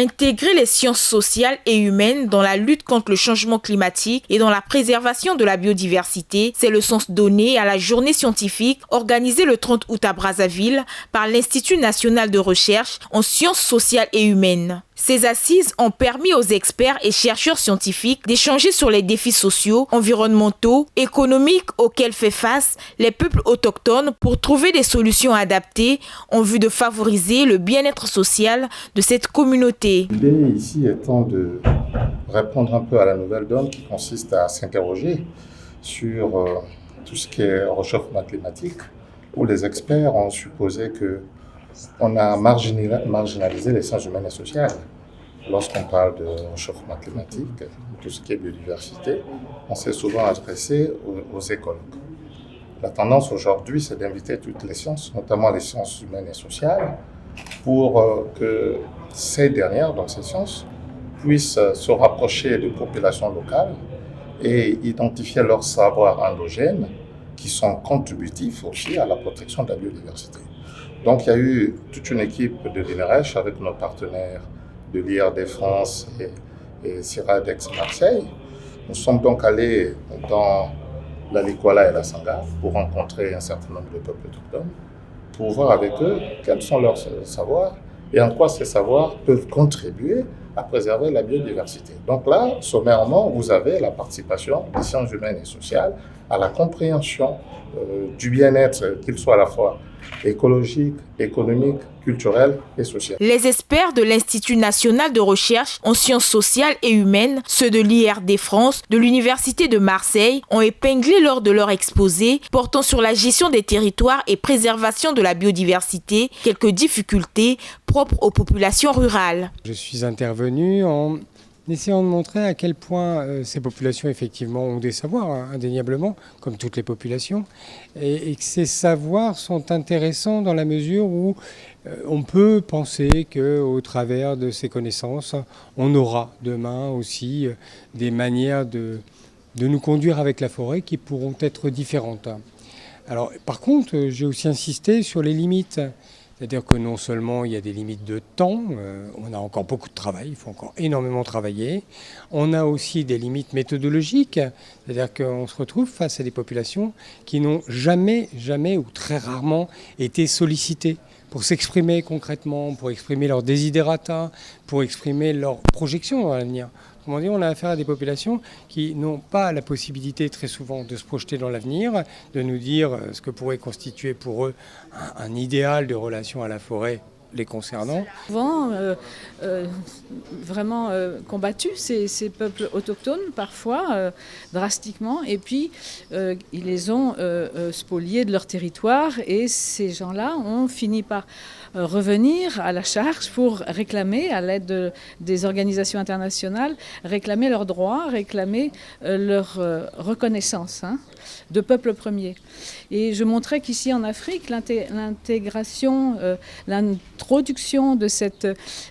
Intégrer les sciences sociales et humaines dans la lutte contre le changement climatique et dans la préservation de la biodiversité, c'est le sens donné à la journée scientifique organisée le 30 août à Brazzaville par l'Institut national de recherche en sciences sociales et humaines. Ces assises ont permis aux experts et chercheurs scientifiques d'échanger sur les défis sociaux, environnementaux, économiques auxquels font face les peuples autochtones pour trouver des solutions adaptées en vue de favoriser le bien-être social de cette communauté. L'idée ici étant de répondre un peu à la nouvelle donne qui consiste à s'interroger sur tout ce qui est réchauffement climatique, où les experts ont supposé qu'on a marginalisé les sciences humaines et sociales. Lorsqu'on parle de réchauffement climatique, tout ce qui est biodiversité, on s'est souvent adressé aux écologues. La tendance aujourd'hui, c'est d'inviter toutes les sciences, notamment les sciences humaines et sociales, pour que ces dernières, donc ces sciences, puissent se rapprocher des populations locales et identifier leurs savoirs endogènes qui sont contributifs aussi à la protection de la biodiversité. Donc il y a eu toute une équipe de l'INRECH avec nos partenaires de l'IRD France et CIRADEX Marseille. Nous sommes donc allés dans la Likwala et la Sangha pour rencontrer un certain nombre de peuples autochtones, pour voir avec eux quels sont leurs savoirs et en quoi ces savoirs peuvent contribuer à préserver la biodiversité. Donc là, sommairement, vous avez la participation des sciences humaines et sociales à la compréhension du bien-être, qu'il soit à la fois écologique, économique, culturel et social. Les experts de l'Institut national de recherche en sciences sociales et humaines, ceux de l'IRD France, de l'Université de Marseille, ont épinglé lors de leur exposé portant sur la gestion des territoires et préservation de la biodiversité quelques difficultés propres aux populations rurales. Je suis intervenu en essayant de montrer à quel point ces populations effectivement ont des savoirs, indéniablement, comme toutes les populations, et que ces savoirs sont intéressants dans la mesure où on peut penser qu'au travers de ces connaissances, on aura demain aussi des manières de nous conduire avec la forêt qui pourront être différentes. Alors, par contre, j'ai aussi insisté sur les limites. C'est-à-dire que non seulement il y a des limites de temps, on a encore beaucoup de travail, il faut encore énormément travailler. On a aussi des limites méthodologiques, c'est-à-dire qu'on se retrouve face à des populations qui n'ont jamais ou très rarement été sollicitées pour s'exprimer concrètement, pour exprimer leurs desiderata, pour exprimer leurs projections dans l'avenir. Comment dire, on a affaire à des populations qui n'ont pas la possibilité très souvent de se projeter dans l'avenir, de nous dire ce que pourrait constituer pour eux un idéal de relation à la forêt les concernant. Souvent, vraiment combattus, ces peuples autochtones, parfois drastiquement, et puis ils les ont spoliés de leur territoire, et ces gens-là ont fini par revenir à la charge pour réclamer, à l'aide des organisations internationales, réclamer leurs droits, réclamer leur reconnaissance de peuple premier. Et je montrais qu'ici en Afrique, l'intégration, l'introduction de cette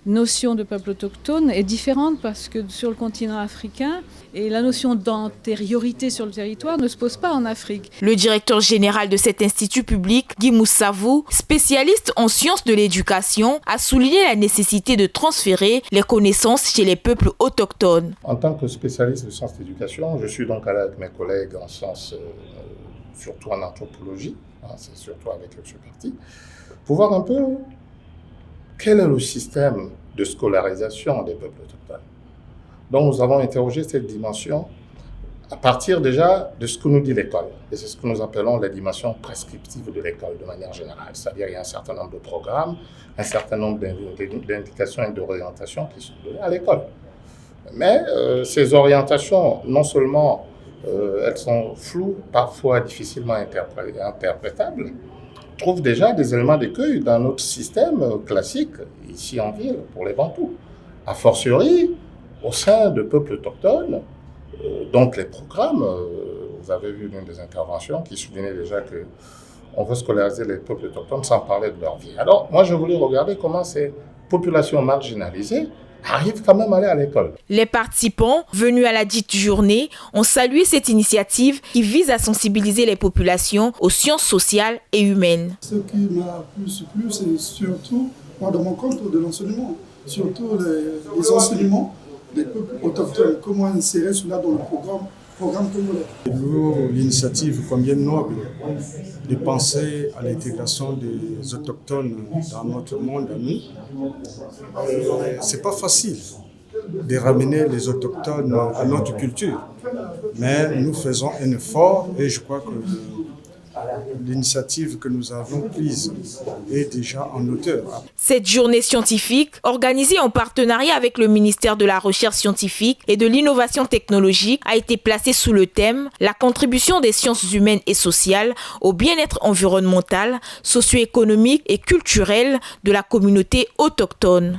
notion de peuple autochtone est différente parce que sur le continent africain, et la notion d'antériorité sur le territoire ne se pose pas en Afrique. Le directeur général de cet institut public, Guy Moussavou, spécialiste en sciences de l'éducation, a souligné la nécessité de transférer les connaissances chez les peuples autochtones. En tant que spécialiste de sciences d'éducation, je suis donc allé avec mes collègues en sciences, surtout en anthropologie, c'est surtout avec eux que je suis parti, pour voir un peu quel est le système de scolarisation des peuples autochtones. Donc nous avons interrogé cette dimension à partir déjà de ce que nous dit l'école. Et c'est ce que nous appelons les dimensions prescriptives de l'école de manière générale. C'est-à-dire qu'il y a un certain nombre de programmes, un certain nombre d'indications et d'orientations qui sont données à l'école. Mais ces orientations, non seulement elles sont floues, parfois difficilement interprétables, trouvent déjà des éléments d'écueil dans notre système classique, ici en ville, pour les Bantous. A fortiori, au sein de peuples autochtones, donc les programmes, vous avez vu l'une des interventions qui soulignait déjà qu'on veut scolariser les peuples autochtones sans parler de leur vie. Alors moi je voulais regarder comment ces populations marginalisées arrivent quand même à aller à l'école. Les participants venus à la dite journée ont salué cette initiative qui vise à sensibiliser les populations aux sciences sociales et humaines. Ce qui m'a plus plu, c'est surtout moi, dans mon cadre de l'enseignement, surtout les enseignements des peuples autochtones, comment insérer cela dans le programme congolais. Nous, l'initiative combien noble de penser à l'intégration des autochtones dans notre monde à nous. C'est pas facile de ramener les autochtones à notre culture, mais nous faisons un effort et je crois que l'initiative que nous avons prise est déjà en hauteur. Cette journée scientifique, organisée en partenariat avec le ministère de la Recherche scientifique et de l'Innovation technologique, a été placée sous le thème « La contribution des sciences humaines et sociales au bien-être environnemental, socio-économique et culturel de la communauté autochtone ».